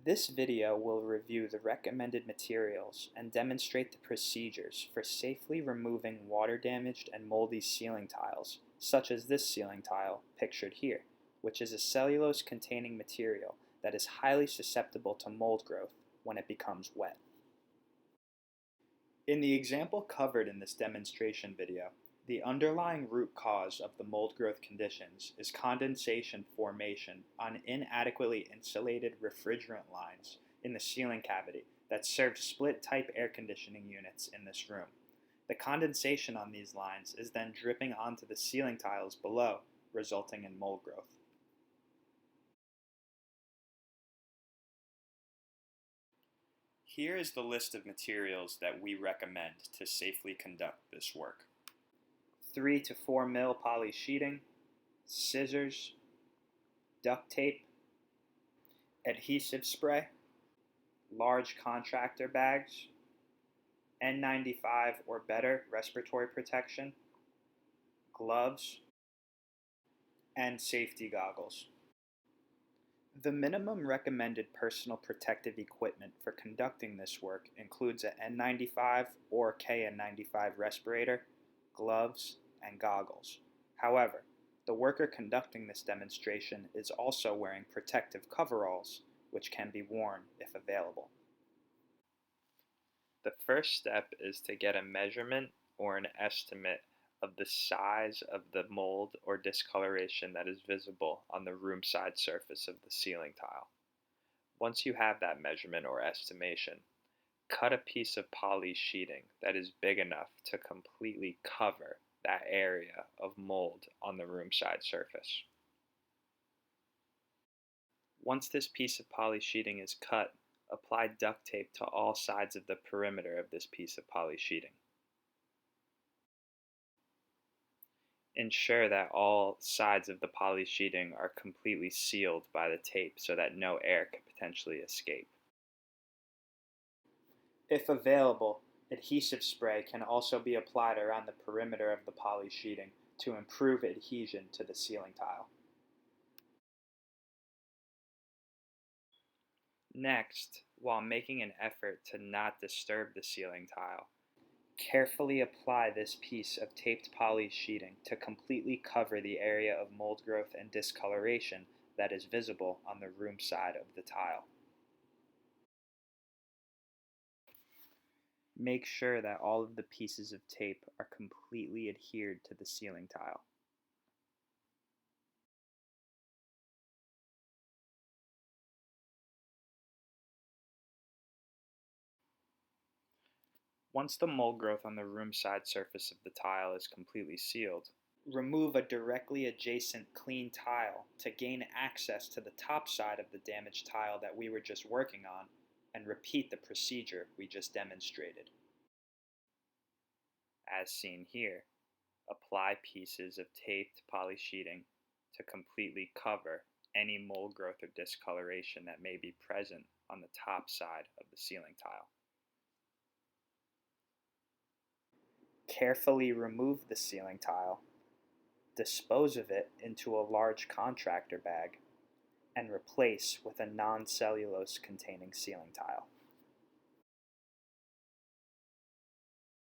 This video will review the recommended materials and demonstrate the procedures for safely removing water-damaged and moldy ceiling tiles, such as this ceiling tile pictured here, which is a cellulose-containing material that is highly susceptible to mold growth when it becomes wet. In the example covered in this demonstration video, the underlying root cause of the mold growth conditions is condensation formation on inadequately insulated refrigerant lines in the ceiling cavity that serve split-type air conditioning units in this room. The condensation on these lines is then dripping onto the ceiling tiles below, resulting in mold growth. Here is the list of materials that we recommend to safely conduct this work. 3 to 4 mil poly sheeting, scissors, duct tape, adhesive spray, large contractor bags, N95 or better respiratory protection, gloves, and safety goggles. The minimum recommended personal protective equipment for conducting this work includes an N95 or KN95 respirator, gloves, and goggles. However, the worker conducting this demonstration is also wearing protective coveralls, which can be worn if available. The first step is to get a measurement or an estimate of the size of the mold or discoloration that is visible on the room side surface of the ceiling tile. Once you have that measurement or estimation, cut a piece of poly sheeting that is big enough to completely cover that area of mold on the room side surface. Once this piece of poly sheeting is cut, apply duct tape to all sides of the perimeter of this piece of poly sheeting. Ensure that all sides of the poly sheeting are completely sealed by the tape so that no air can potentially escape. If available, adhesive spray can also be applied around the perimeter of the poly sheeting to improve adhesion to the ceiling tile. Next, while making an effort to not disturb the ceiling tile, carefully apply this piece of taped poly sheeting to completely cover the area of mold growth and discoloration that is visible on the room side of the tile. Make sure that all of the pieces of tape are completely adhered to the ceiling tile. Once the mold growth on the room side surface of the tile is completely sealed, remove a directly adjacent clean tile to gain access to the top side of the damaged tile that we were just working on, and repeat the procedure we just demonstrated. As seen here, apply pieces of taped poly sheeting to completely cover any mold growth or discoloration that may be present on the top side of the ceiling tile. Carefully remove the ceiling tile, dispose of it into a large contractor bag, and replace with a non-cellulose containing ceiling tile.